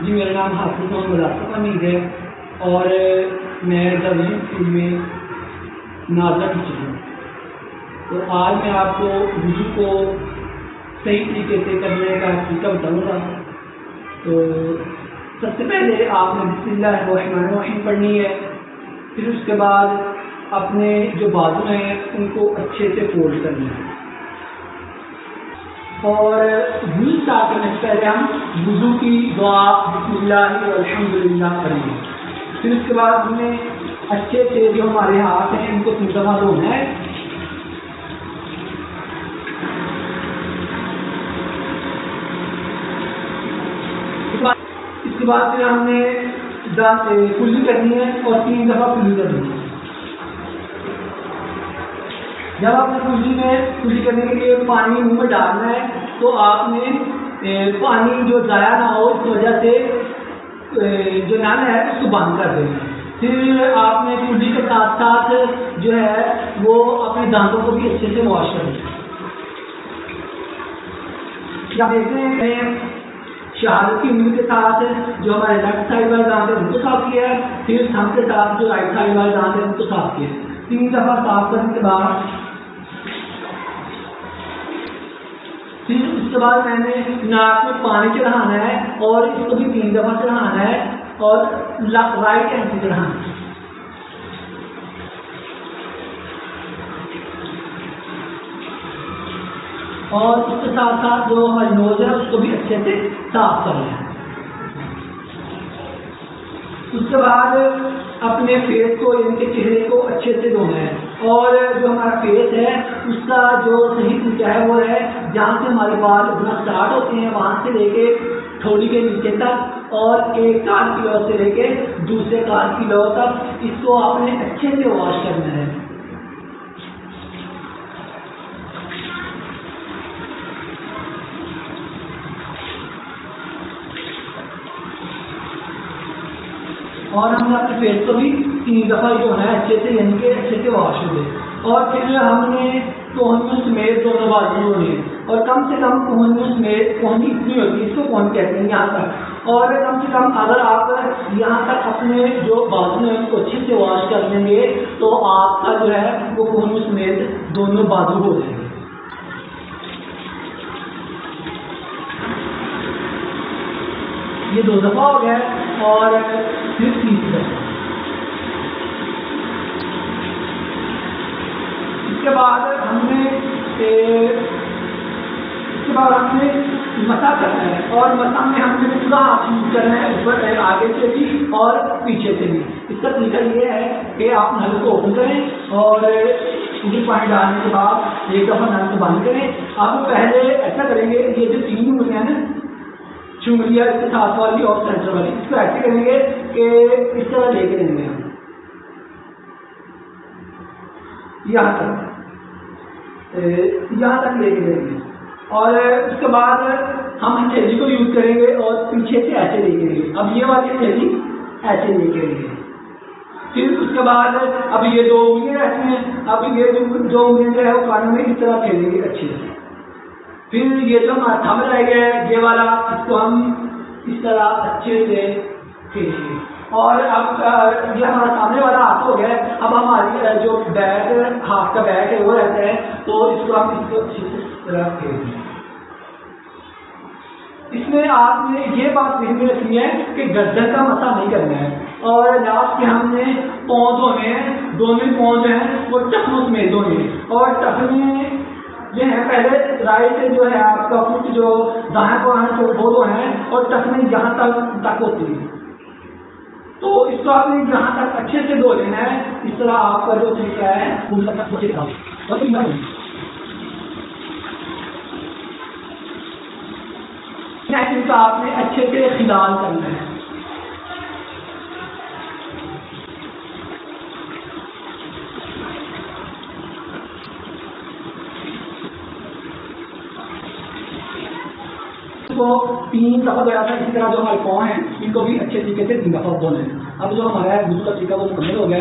جی میرا نام حافظ محمد آصف حمید ہے اور میں درجی اسکول میں ناظرہ ٹیچر ہوں. تو آج میں آپ کو وضو کو صحیح طریقے سے کرنے کا طریقہ بتاؤں گا. تو سب سے پہلے آپ نے بسم اللہ الرحمن الرحیم پڑھنی ہے. پھر اس کے بعد اپنے جو بازو ہیں ان کو اچھے سے فولڈ کرنا ہے اور وضو اسٹارٹ کرنے سے پہلے ہم وضو کی دعا بسم اللہ الحمدللہ کریں گے. پھر اس کے بعد ہم نے اچھے سے جو ہمارے ہاتھ ہیں ان کو 3 دفعہ دھونا ہے. اس کے بعد پھر ہم نے کلی کرنی ہے اور 3 دفعہ کلی کرنی ہے. جب آپ نے کلی کرنے کے لیے پانی منہ میں ڈالنا ہے تو آپ نے پانی جو ضائع نہ ہو اس وجہ سے جو نل ہے اس کو بند کر دینا. پھر آپ نے کلی کے ساتھ ساتھ جو ہے وہ اپنے دانتوں کو بھی اچھے سے واش کرنا ہے. آپ دیکھتے ہیں شہادت کی انگلی کے ساتھ جو ہمارے لیفٹ سائڈ والے دانت ہیں ان کو صاف کیا ہے. پھر تھم کے ساتھ جو رائٹ سائڈ والے دانت ہیں ان کو صاف کیا ہے. 3 دفعہ صاف کرنے کے بعد پھر اس کے بعد میں نے ناک میں پانی چڑھانا ہے اور اس کو بھی 3 دفعہ چڑھانا ہے اور رائٹ ہینڈ سے چڑھانا ہے. اور اس کے ساتھ ساتھ جو ہماری نوز ہے اس کو بھی اچھے سے صاف کرنا ہے. اس کے بعد اپنے فیس کو ان کے چہرے کو اچھے سے دھونا ہے اور جو ہمارا فیس ہے اس کا جو صحیح طریقہ ہے وہ ہے جہاں سے ہمارے بال اگنا اسٹارٹ ہوتے ہیں وہاں سے لے کے تھوڑی کے نیچے تک اور ایک کان کی لو سے لے کے دوسرے کان کی لو تک اس کو آپ نے اچھے سے واش کرنا ہے. اور ہم نے اپنے فیس کو بھی 3 دفعہ جو ہے اچھے سے یعنی کہ اچھے سے واش ہوئے. اور پھر ہم نے کوہنیوں سمیت دونوں بازو ہونے ہیں اور کم سے کم کوہنیوں سمیت کوہنی اتنی ہوتی ہے اس کو کوہنی کہتے ہیں یہاں تک. اور کم سے کم اگر آپ یہاں تک اپنے جو بازو ہیں ان کو اچھے سے واش کر لیں گے تو آپ کا جو ہے وہ کوہنیوں سمیت دونوں بازو ہو جائیں گے. یہ 2 دفعہ ہو گیا اور پھر 3 دفعہ. اس کے بعد ہم نے مسح کرنا ہے اور مسح میں ہم نے پورا ہاتھ یوز کرنا ہے اوپر آگے سے بھی اور پیچھے سے بھی. اس کا طریقہ یہ ہے کہ آپ نل کو اوپن کریں اور پوری پانی ڈالنے کے بعد 1 دفعہ نل کو بند کریں. آپ پہلے ایسا کریں گے یہ جو 3 انگلیاں ہیں نا چنگلیاں اس کے ساتھ والی اور سینٹر والی اس کو ایسے کریں گے کہ اس طرح لے کے رہیں گے ہم یہاں تک لے کے رہیں گے. اور اس کے بعد ہم ہتھیلی کو یوز کریں گے اور پیچھے سے ایسے لے کے رہیں گے. اب یہ والی ہتھیلی ایسے لے کے رہیں گے. پھر اس کے بعد اب یہ 2 انگلیاں رہتی ہیں. اب یہ 2 انگلیاں جو ہے وہ کانوں میں اس طرح پھیلیں گے اچھے سے. پھر یہ جو ہمارا تھم رہ گیا ہے یہ والا اس کو ہم اس طرح اچھے سے کھینچیں گے. اور اب یہ ہمارا سامنے والا ہاتھ ہو گیا. اب ہماری جو بیک ہاتھ کا بیک ہے وہ رہتا ہے تو اس کو ہم اس کو اچھے سے اس طرح کھینچیں گے. اس میں آپ نے یہ بات ذہن میں رکھنی ہے کہ گردن کا مسح نہیں کرنا ہے. اور لاسٹ کے ہم نے پاؤں دھونے ہیں. دونوں پاؤں جو ہیں وہ ٹخنوں سمیت دھونے ہیں اور ٹخنے جو ہے پہلے رائٹ جو ہے آپ کا فٹ جو دائیں پاؤں ہے وہ دو ہیں اور ٹخنے یہاں تک ہوتی ہیں تو اس کو آپ نے یہاں تک اچھے سے دھو لینا ہے. اس طرح آپ کا جو طریقہ ہے آپ نے اچھے سے خلال کرنا ہے. کو 3 دفعہ دھویا تھا. اسی طرح جو ہمارے پاؤں ہیں ان کو بھی اچھے طریقے سے 3 دفعہ دھونا ہے. اب جو ہمارا وضو کا طریقہ وہ مکمل ہو گیا ہے.